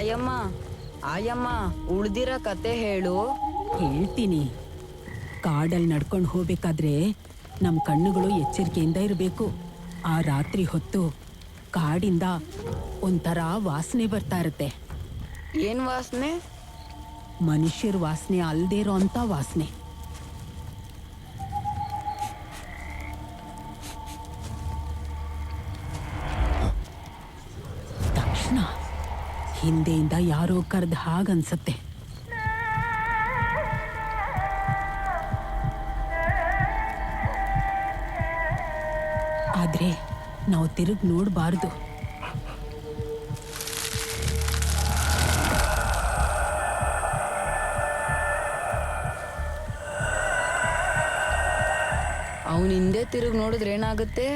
ಆಯಮ್ಮ ಆಯಮ್ಮ ಉಳ್ದಿರೋ ಕತೆ ಹೇಳು. ಹೇಳ್ತೀನಿ. ಕಾಡಲ್ಲಿ ನಡ್ಕೊಂಡು ಹೋಗ್ಬೇಕಾದ್ರೆ ನಮ್ಮ ಕಣ್ಣುಗಳು ಎಚ್ಚರಿಕೆಯಿಂದ ಇರಬೇಕು. ಆ ರಾತ್ರಿ ಹೊತ್ತು ಕಾಡಿಂದ ಒಂಥರ ವಾಸನೆ ಬರ್ತಾ ಇರುತ್ತೆ. ಏನ್ ವಾಸನೆ? ಮನುಷ್ಯರ ವಾಸನೆ ಅಲ್ದೇ ಇರೋ ಅಂತ ವಾಸನೆ. ತಕ್ಷಣ ಹಿಂದೆಯಿಂದ ಯಾರೋ ಕರೆದ ಹಾಗನ್ಸತ್ತೆ. ಆದ್ರೆ ನಾವು ತಿರುಗಿ ನೋಡಬಾರ್ದು. ಅವನ ಹಿಂದೆ ತಿರುಗಿ ನೋಡಿದ್ರೆ ಏನಾಗುತ್ತೆ?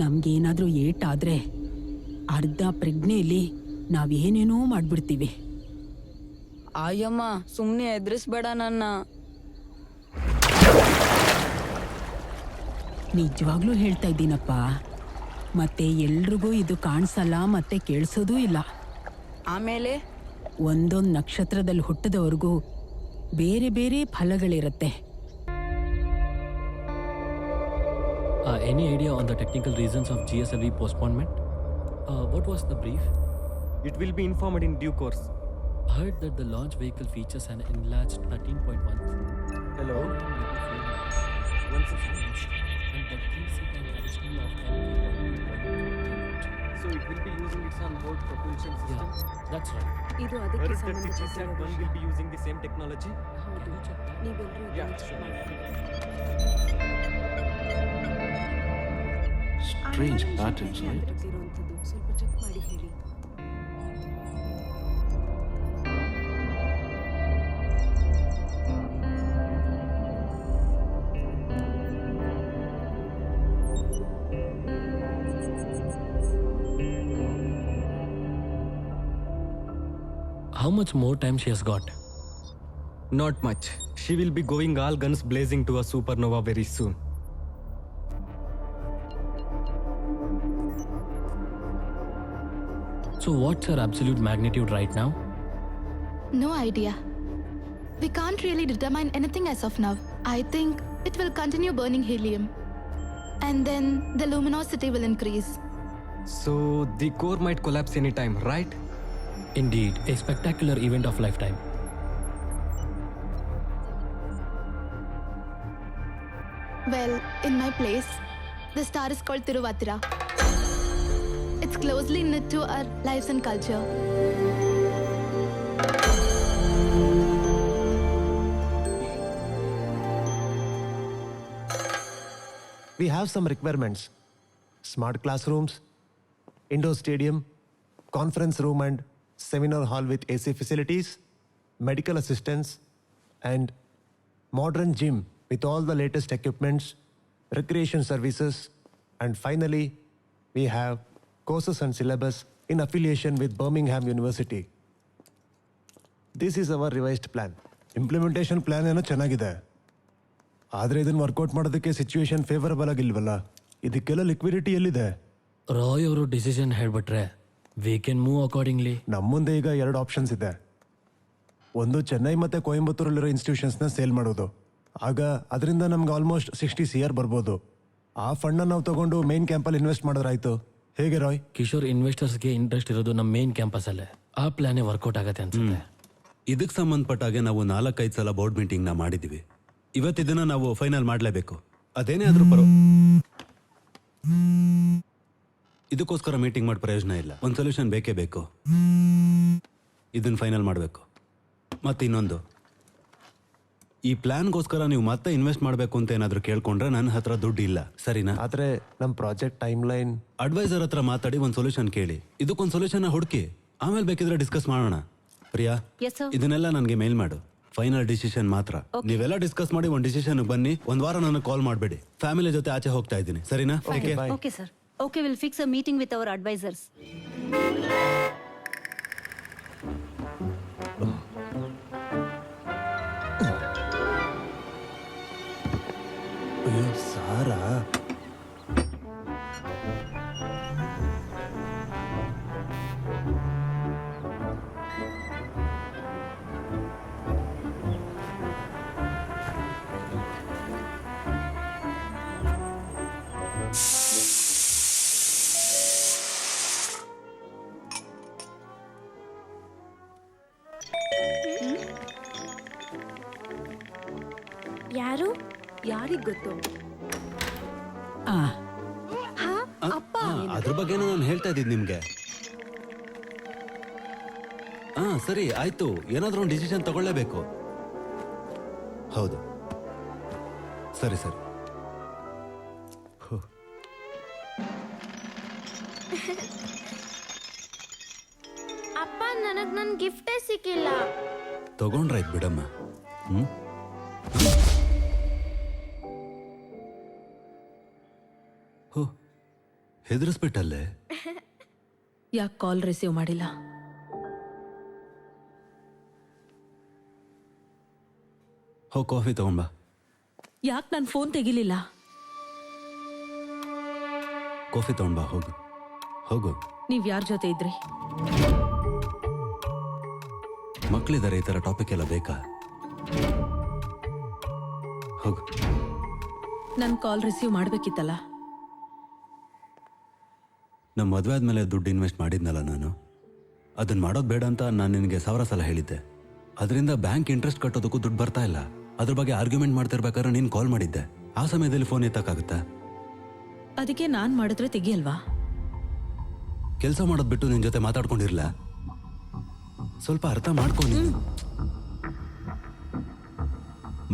ನಮ್ಗೇನಾದ್ರೂ ಏಟಾದ್ರೆ ಅರ್ಧ ಪ್ರಜ್ಞೆಯಲ್ಲಿ ನಾವೇನೇನೋ ಮಾಡ್ಬಿಡ್ತೀವಿ. ಆಯಮ್ಮ ಸುಮ್ನೆ ಎದುರಿಸ್ಬೇಡ ನನ್ನ. ನಿಜವಾಗ್ಲೂ ಹೇಳ್ತಾ ಇದ್ದೀನಪ್ಪ. ಮತ್ತೆ ಎಲ್ರಿಗೂ ಇದು ಕಾಣಿಸಲ್ಲ, ಮತ್ತೆ ಕೇಳಿಸೋದೂ ಇಲ್ಲ. ಆಮೇಲೆ ಒಂದೊಂದು ನಕ್ಷತ್ರದಲ್ಲಿ ಹುಟ್ಟಿದವ್ರಿಗೂ ಬೇರೆ ಬೇರೆ ಫಲಗಳಿರುತ್ತೆ. Any idea on the technical reasons of GSLV postponement? What was the brief? It will be informed in due course. Heard that the launch vehicle features an enlarged 13.1. Hello? And that gives it an additional of 10. So it will be using its on board propulsion system? Yeah, that's right. ಇದು Heard ಅದಕ್ಕೆ that the GSAT 1 ಸಂಬಂಧಿಸಿದ will be using the same technology? ಹೌದು. Can you check that? ನೀವೆಲ್ಲರೂ Yeah, ಇದನ್ನ check sure. ಮಾಡಿ. Strange patterns, right? ಇರುವಂಥದ್ದು ಸ್ವಲ್ಪ check ಮಾಡಿ ಹೇಳಿ. How much more time she has got? Not much. She will be going all guns blazing to a supernova very soon. So what's her absolute magnitude right now? No idea. We can't really determine anything as of now. I think it will continue burning helium. And then the luminosity will increase. So the core might collapse anytime, right? Indeed, a spectacular event of lifetime. Well, in my place, the star is called Thiruvatira. It's closely knit to our lives and culture. We have some requirements: smart classrooms, indoor stadium, conference room and seminar hall with AC facilities, medical assistance, and modern gym with all the latest equipments, recreation services, and finally, we have courses and syllabus in affiliation with Birmingham University. This is our revised plan. Implementation plan ಏನೋ ಚೆನ್ನಾಗಿದೆ. ಆದರೆ ಇದನ್ನು workout ಮಾಡೋದಕ್ಕೆ situation favourable ಆಗಿಲ್ವಲ್ಲ. ಇದಕ್ಕೆಲ್ಲ liquidity ಎಲ್ಲಿದೆ? ರಾಯ್ ಅವರು decision ಹೇಳ್ಬಿಟ್ರೆ we can move accordingly. ನಮ್ಮ ಮುಂದೆ ಈಗ 2 ಆಪ್ಷನ್ಸ್ ಇದೆ. ಒಂದು ಚೆನ್ನೈ ಮತ್ತು ಕೊಯಂಬತ್ತೂರಲ್ಲಿರೋ ಇನ್ಸ್ಟಿಟ್ಯೂಷನ್ಸ್ನ ಸೇಲ್ ಮಾಡೋದು. ಆಗ ಅದರಿಂದ ನಮ್ಗೆ ಆಲ್ಮೋಸ್ಟ್ 60 CR ಬರ್ಬೋದು. ಆ ಫಂಡನ್ನು ನಾವು ತಗೊಂಡು ಮೇನ್ ಕ್ಯಾಂಪಲ್ಲಿ ಇನ್ವೆಸ್ಟ್ ಮಾಡೋದ್ರಾಯ್ತು. ಹೇಗೆ ರಾಯ್? ಕಿಶೋರ್ ಇನ್ವೆಸ್ಟರ್ಸ್ಗೆ ಇಂಟ್ರೆಸ್ಟ್ ಇರೋದು ನಮ್ಮ ಮೇನ್ ಕ್ಯಾಂಪಸಲ್ಲೇ. ಆ ಪ್ಲಾನೇ ವರ್ಕೌಟ್ ಆಗತ್ತೆ ಅನ್ಸುತ್ತೆ. ಇದಕ್ಕೆ ಸಂಬಂಧಪಟ್ಟಾಗೆ ನಾವು 4-5 ಸಲ ಬೋರ್ಡ್ ಮೀಟಿಂಗ್ನ ಮಾಡಿದ್ದೀವಿ. ಇವತ್ತಿದನ್ನ ನಾವು ಫೈನಲ್ ಮಾಡಲೇಬೇಕು. ಅದೇನೇ ಆದ್ರೂ ಇದಕ್ಕೋಸ್ಕರ ಮೀಟಿಂಗ್ ಮಾಡಿ ಪ್ರಯೋಜನ ಇಲ್ಲ. ಒಂದು ಸೊಲ್ಯೂಷನ್ ಬೇಕೇ ಬೇಕು. ಇದನ್ನ ಫೈನಲ್ ಮಾಡಬೇಕು. ಮತ್ತೆ ಇನ್ನೊಂದು, ಈ ಪ್ಲಾನ್ಗೋಸ್ಕರ ನೀವು ಮತ್ತೆ ಇನ್ವೆಸ್ಟ್ ಮಾಡಬೇಕು ಅಂತ ಏನಾದರೂ ಕೇಳ್ಕೊಂಡ್ರೆ ನನ್ನ ಹತ್ರ ದುಡ್ಡು ಇಲ್ಲ, ಸರಿನಾ? ಆದರೆ ನಮ್ಮ ಪ್ರಾಜೆಕ್ಟ್ ಟೈಮ್ ಲೈನ್ ಅಡ್ವೈಸರ್ ಹತ್ರ ಮಾತಾಡಿ ಒಂದು ಸೊಲ್ಯೂಷನ್ ಕೇಳಿ. ಇದಕ್ಕೊಂದು ಸೊಲ್ಯೂಷನ್ ಹುಡುಕಿ. ಆಮೇಲೆ ಬೇಕಿದ್ರೆ ಡಿಸ್ಕಸ್ ಮಾಡೋಣ. Priya, Yes, sir. ಇದನ್ನೆಲ್ಲ ನನಗೆ ಮೇಲ್ ಮಾಡು. ಫೈನಲ್ ಡಿಸಿಷನ್ ಮಾತ್ರ. ನೀವೆಲ್ಲ ಡಿಸ್ಕಸ್ ಮಾಡಿ ಒಂದು ಡಿಸಿಷನ್ ಬನ್ನಿ. ಒಂದ್ ವಾರ ನನಗೆ ಕಾಲ್ ಮಾಡಬೇಡಿ. ಫ್ಯಾಮಿಲಿ ಜೊತೆ ಆಚೆ ಹೋಗ್ತಾ ಇದ್ದೀನಿ, ಸರಿನಾ? Take care. Okay, sir. Okay, we'll fix a meeting with our advisors. ಅಯ್ಯೋ ಸಾರಾ, ಯಾರು? ಯಾರಿಗ್ ಗೊತ್ತು? ಆ ಅದ್ರ ಬಗ್ಗೆ ನಾನು ಹೇಳ್ತಾ ಇದ್ದೀನಿ ನಿಮ್ಗೆ. ಸರಿ ಆಯ್ತು, ಏನಾದ್ರೂ ಒಂದು ಡಿಸಿಷನ್ ತಗೊಳ್ಳೇಬೇಕು. ಹೌದು, ಸರಿ ಸರಿ. ಅಪ್ಪ ನನಗ್ ನನ್ ಗಿಫ್ಟೇ ಸಿಕ್ಕಿಲ್ಲ. ತಗೊಂಡ್ರಾಯ್ತು ಬಿಡಮ್ಮ. ಹೋ, ಹೆದರಿಸ್ಬಿಟ್ಟಲ್ಲೇ. ಯಾಕೆ ಕಾಲ್ ರಿಸೀವ್ ಮಾಡಿಲ್ಲ? ಹೋ, ಕಾಫಿ ತಗೊಂಬಾ. ಯಾಕೆ ನನ್ನ ಫೋನ್ ತೆಗಿಲಿಲ್ಲ? ಕಾಫಿ ತಗೊಂಬಾ, ಹೋಗು ಹೋಗು. ನೀವ್ ಯಾರ ಜೊತೆ ಇದ್ರಿ? ಮಕ್ಕಳಿದ್ದಾರೆ, ಈ ಥರ ಟಾಪಿಕ್ ಎಲ್ಲ ಬೇಕಾ? ಹೋಗು. ನನ್ ಕಾಲ್ ರಿಸೀವ್ ಮಾಡ್ಬೇಕಿತ್ತಲ್ಲ. ನಮ್ಮ ಮದುವೆ ಆದಮೇಲೆ ದುಡ್ಡು ಇನ್ವೆಸ್ಟ್ ಮಾಡಿದ್ನಲ್ಲ ನಾನು, ಅದನ್ನ ಮಾಡೋದು ಬೇಡ ಅಂತ ನಾನು ನಿನಗೆ 1000 ಸಲ ಹೇಳಿದ್ದೆ. ಅದರಿಂದ ಬ್ಯಾಂಕ್ ಇಂಟ್ರೆಸ್ಟ್ ಕಟ್ಟೋದಕ್ಕೂ ದುಡ್ಡು ಬರ್ತಾ ಇಲ್ಲ. ಅದ್ರ ಬಗ್ಗೆ ಆರ್ಗ್ಯುಮೆಂಟ್ ಮಾಡ್ತಿರ್ಬೇಕಾದ್ರೆ ನೀನು ಕಾಲ್ ಮಾಡಿದ್ದೆ. ಆ ಸಮಯದಲ್ಲಿ ಫೋನ್ ಎತ್ತಕ್ಕಾಗುತ್ತಾ? ಅದಕ್ಕೆ ನಾನ್ ಮಾಡಿದ್ರೆ ತೆಗಿಯಲ್ವಾ? ಕೆಲಸ ಮಾಡೋದು ಬಿಟ್ಟು ನಿನ್ನ ಜೊತೆ ಮಾತಾಡ್ಕೊಂಡಿರ್ಲ? ಸ್ವಲ್ಪ ಅರ್ಥ ಮಾಡ್ಕೊ ನೀನು.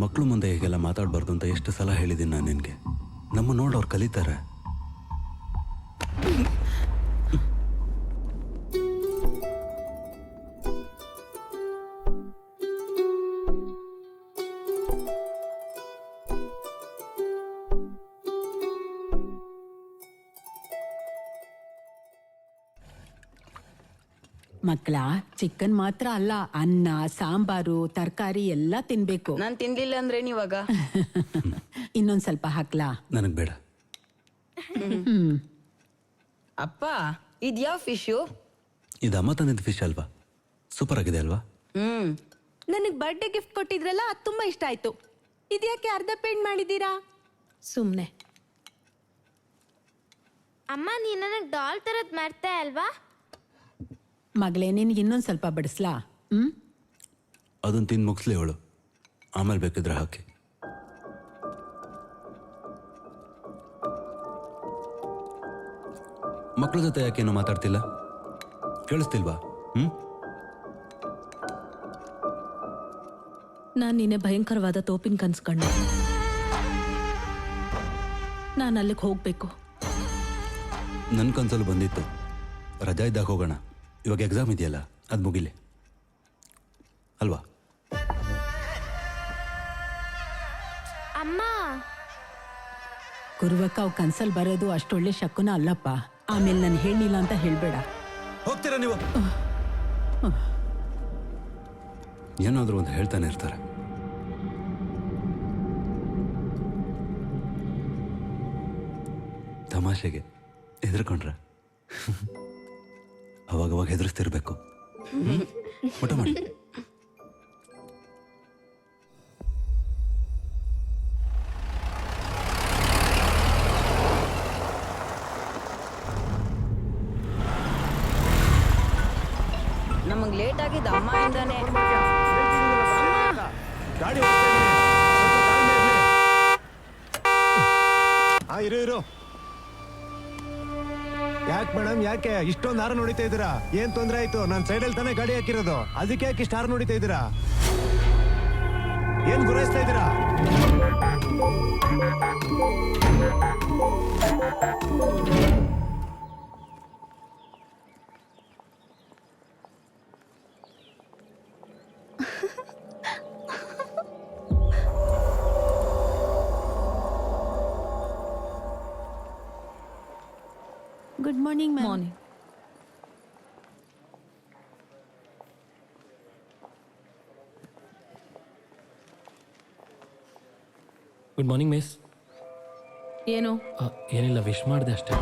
ಮಕ್ಕಳು ಮುಂದೆ ಹೀಗೆಲ್ಲ ಮಾತಾಡಬಾರ್ದು ಅಂತ ಎಷ್ಟು ಸಲ ಹೇಳಿದ್ದೀನಿ ನಾನು ನಿನಗೆ. ನಮ್ಮ ನೋಡಿ ಅವ್ರು ಕಲಿತಾರೆ. ಮಕ್ಕಳ, ಚಿಕನ್ ಮಾತ್ರ ಅಲ್ಲ, ಅನ್ನ, ಸಾಂಬಾರು, ತರಕಾರಿ ಎಲ್ಲ ತಿನ್ಬೇಕು. ನಾನ್ ತಿನ್ಲಿಲ್ಲ ಅಂದ್ರೆ ನೀವಾಗ ಇನ್ನೊಂದ್ ಸ್ವಲ್ಪ ಹಾಕ್ಲಾ? ನನಗೆ ಬೇಡ. ಅಪ್ಪ, ಇದ್ಯಾವ ಫಿಶು? ಇದು ಅಮ್ಮ ತಂದಿದ್ದ ಫಿಶ್ ಅಲ್ವಾ? ಸೂಪರ್ ಆಗಿದೆ ಅಲ್ವಾ? ನನಗೆ ಬರ್ಡೇ ಗಿಫ್ಟ್ ಕೊಟ್ಟಿದ್ರಲ್ಲ, ಅದು ತುಂಬಾ ಇಷ್ಟ ಆಯ್ತು. ಇದ್ಯಾಕೆ ಅರ್ಧ ಪೇಂಟ್ ಮಾಡಿದ್ದೀರಾ? ಸುಮ್ನೆ. ಅಮ್ಮ, ನೀ ನನಗ್ ಡಾಲ್ ತರದ್ ಮಾಡ್ತಾ ಅಲ್ವಾ? ಮಗಳೇ, ನಿನ್ಗೆ ಇನ್ನೊಂದ್ ಸ್ವಲ್ಪ ಬಡಿಸ್ಲಾ? ಅದನ್ನ ತಿಂದು ಮುಗಿಸ್ಲಿ ಅವಳು, ಆಮೇಲೆ ಬೇಕಿದ್ರೆ ಹಾಕಿ. ಮಕ್ಕಳ ಜೊತೆ ಯಾಕೇನು ಮಾತಾಡ್ತಿಲ್ಲ? ಕೇಳಿಸ್ತಿಲ್ವಾ? ನಾನ್ ನಿನ್ನೆ ಭಯಂಕರವಾದ ತೋಪಿನ ಕನ್ಸ್ಕೊಂಡೆ. ನಾನು ಅಲ್ಲಿಗೆ ಹೋಗ್ಬೇಕು. ನನ್ನ ಕನ್ಸಲ್ಲಿ ಬಂದಿತ್ತು, ರಜಾ ಇದ್ದಾಗ ಹೋಗೋಣ. ಇವಾಗ ಎಕ್ಸಾಮ್ ಇದೆಯಲ್ಲ, ಅದು ಮುಗಿಲಿ ಅಲ್ವಾ? ಅಮ್ಮ, ಗುರುವಕ್ಕ, ಅವ್ ಕನ್ಸಲ್ ಬರೋದು ಅಷ್ಟೊಳ್ಳೆ ಶಕುನ ಅಲ್ಲಪ್ಪ. ಆಮೇಲೆ ನಾನು ಹೇಳಿಲ್ಲ ಅಂತ ಹೇಳ್ಬೇಡ. ಹೋಗ್ತೀರಾ ನೀವು? ಏನಾದರೂ ಒಂದು ಹೇಳ್ತಾನೆ ಇರ್ತಾರೆ. ತಮಾಷೆಗೆ ಹೆದರ್ಕೊಂಡ್ರ? ಅವಾಗವಾಗ ಹೆದರ್ಸ್ತಿರ್ಬೇಕು. ಊಟ ಮಾಡಿ. ನಮಗ್ ಲೇಟ್ ಆಗಿದ್ದ ಅಮ್ಮ ಇಂದಾನೆ. ಗಾಡಿ ಇರು. ಯಾಕೆ ಮೇಡಮ್, ಯಾಕೆ ಇಷ್ಟೊಂದು ಹಾರ ನೋಡಿತಾ ಇದ್ದೀರಾ? ಏನ್ ತೊಂದ್ರೆ ಆಯ್ತು? ನಾನು ಸೈಡಲ್ಲಿ ತಾನೇ ಗಾಡಿ ಹಾಕಿರೋದು, ಅದಕ್ಕೆ ಯಾಕೆ ಇಷ್ಟು ಹಾರ ನೋಡಿತಾ ಇದ್ದೀರಾ? ಏನ್ ಗುರಾಯಿಸ್ತಾ ಇದ್ದೀರಾ? Good morning ma'am. Morning. Good morning miss. ಏನು? ಏನಿಲ್ಲ, ವಿಶ್ ಮಾಡಿದೆ ಅಷ್ಟೇ.